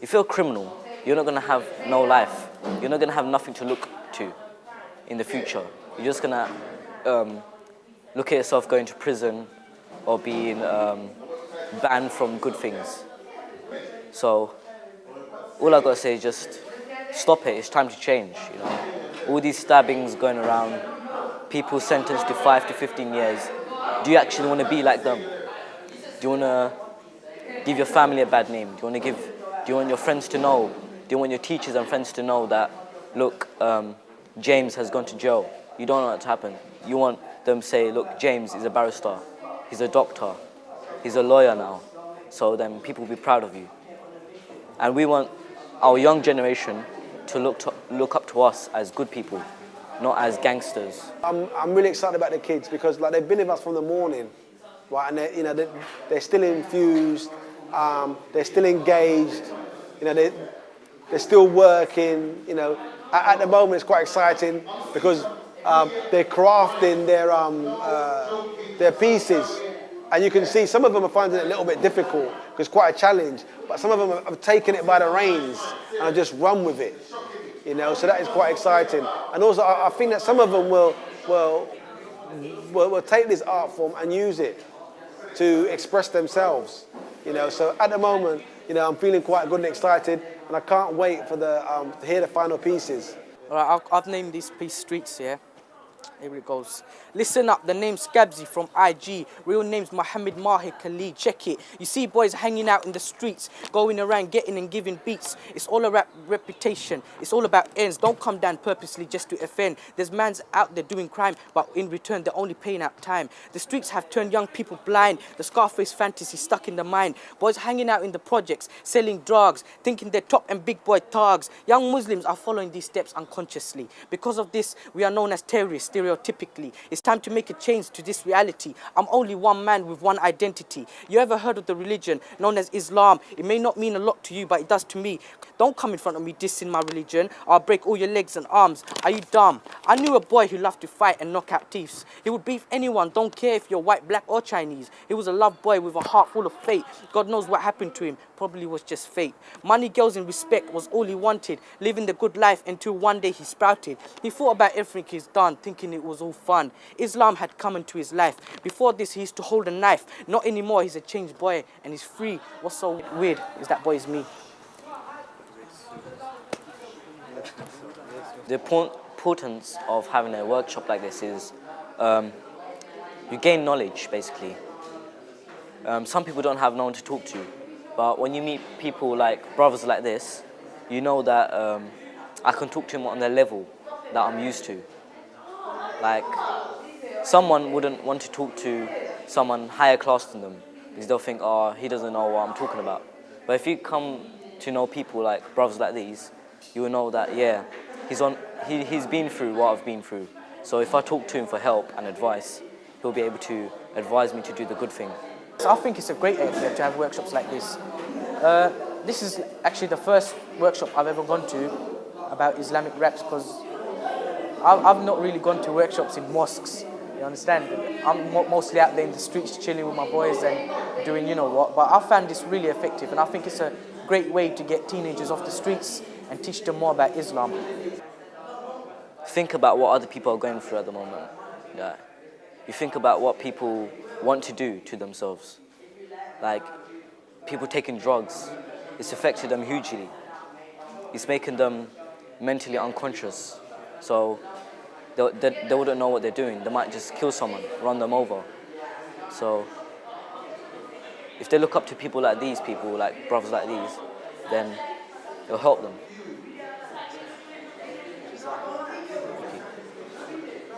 If you're a criminal, you're not going to have no life. You're not going to have nothing to look to in the future. You're just going to look at yourself going to prison or being banned from good things. So all I've got to say is just stop it. It's time to change, you know. All these stabbings going around, people sentenced to 5 to 15 years. Do you actually want to be like them? Do you want to give your family a bad name? Do you want your friends to know? Do you want your teachers and friends to know that, look, James has gone to jail? You don't want that to happen. You want them to say, look, James is a barrister, he's a doctor, he's a lawyer now. So then people will be proud of you. And we want our young generation to look up to us as good people, not as gangsters. I'm really excited about the kids because like they've been with us from the morning, right? And they're still infused, they're still engaged, they're still working. At the moment it's quite exciting because they're crafting their pieces, and you can see some of them are finding it a little bit difficult because it's quite a challenge. But some of them have taken it by the reins and have just run with it. So that is quite exciting. And also, I think that some of them will take this art form and use it to express themselves. So at the moment, I'm feeling quite good and excited, and I can't wait for to hear the final pieces. All right, I've named this piece Streets, yeah? Here it goes. Listen up, the name's Scabsy from IG. Real name's Mohammed Mahir Khalid. Check it. You see boys hanging out in the streets, going around getting and giving beats. It's all about reputation. It's all about ends. Don't come down purposely just to offend. There's mans out there doing crime, but in return they're only paying out time. The streets have turned young people blind. The Scarface fantasy stuck in the mind. Boys hanging out in the projects, selling drugs, thinking they're top and big boy thugs. Young Muslims are following these steps unconsciously. Because of this, we are known as terrorists, stereotypically. It's time to make a change to this reality. I'm only one man with one identity. You ever heard of the religion known as Islam? It may not mean a lot to you, but it does to me. Don't come in front of me dissing my religion. I'll break all your legs and arms. Are you dumb? I knew a boy who loved to fight and knock out thieves. He would beat anyone, don't care if you're white, black or Chinese. He was a love boy with a heart full of fate. God knows what happened to him. Probably was just fate. Money, girls and respect was all he wanted. Living the good life until one day he sprouted. He thought about everything he's done, thinking it was all fun. Islam had come into his life. Before this, he used to hold a knife. Not anymore, he's a changed boy and he's free. What's so weird is that boy is me. The importance of having a workshop like this is you gain knowledge, basically. Some people don't have no one to talk to, but when you meet people like brothers like this, you know that I can talk to him on the level that I'm used to. Like, someone wouldn't want to talk to someone higher class than them because they'll think, oh, he doesn't know what I'm talking about. But if you come to know people like brothers like these, you will know that, yeah, he's been through what I've been through. So if I talk to him for help and advice, he'll be able to advise me to do the good thing. So I think it's a great idea to have workshops like this. This is actually the first workshop I've ever gone to about Islamic raps because I've not really gone to workshops in mosques, you understand? I'm mostly out there in the streets chilling with my boys and doing you know what, but I found this really effective and I think it's a great way to get teenagers off the streets and teach them more about Islam. Think about what other people are going through at the moment. Yeah. You think about what people want to do to themselves. Like, people taking drugs. It's affected them hugely. It's making them mentally unconscious. So they wouldn't know what they're doing. They might just kill someone, run them over. So if they look up to people, like brothers like these, then it'll help them.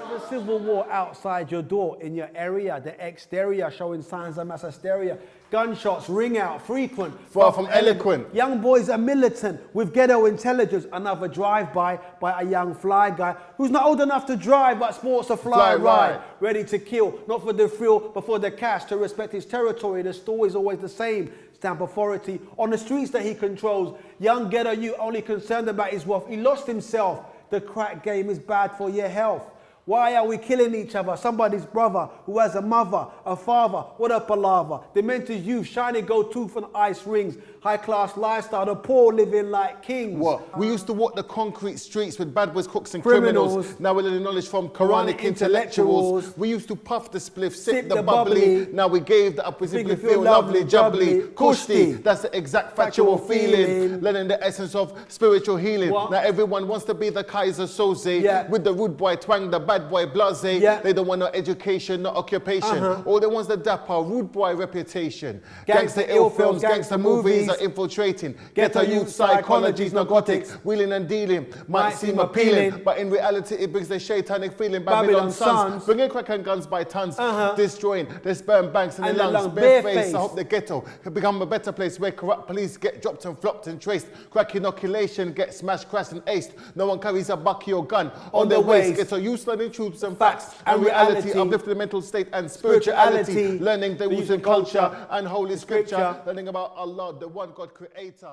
There's a civil war outside your door, in your area, the exterior showing signs of mass hysteria. Gunshots ring out frequent, far from eloquent. Young boys are militant with ghetto intelligence. Another drive-by by a young fly guy who's not old enough to drive but sports a fly ride. Ready to kill, not for the thrill but for the cash, to respect his territory. The story's always the same. Stamp authority on the streets that he controls. Young ghetto youth only concerned about his wealth. He lost himself. The crack game is bad for your health. Why are we killing each other? Somebody's brother who has a mother, a father, what a palaver. Demented youth, shiny gold tooth and ice rings. High class lifestyle, the poor living like kings. What? We used to walk the concrete streets with bad boys, crooks and criminals. Now we're learning knowledge from Quranic intellectuals. We used to puff the spliff, sip the bubbly. Now we gave the up, we simply feel lovely, jubbly. Kushti, that's the exact factual feeling. Learning the essence of spiritual healing. What? Now everyone wants to be the Kaiser Soze. With the rude boy twang, the bad boy blase. They don't want no education, no occupation. All they want is the dapper, rude boy reputation. Gangster ill films, gangster movies are infiltrating. Ghetto youth psychologies, narcotics, wheeling and dealing might seem appealing, but in reality it brings the satanic feeling. Babylon sons, bringing crack and guns by tons, destroying their sperm banks and their lungs. Bare face. I hope the ghetto can become a better place where corrupt police get dropped and flopped and traced. Crack inoculation get smashed, crashed and aced. No one carries a bucky or gun on their waist. Ghetto youth learning truths and facts and reality, uplift the mental state and spirituality, learning the roots and culture and holy scripture, learning about Allah, the one God creator.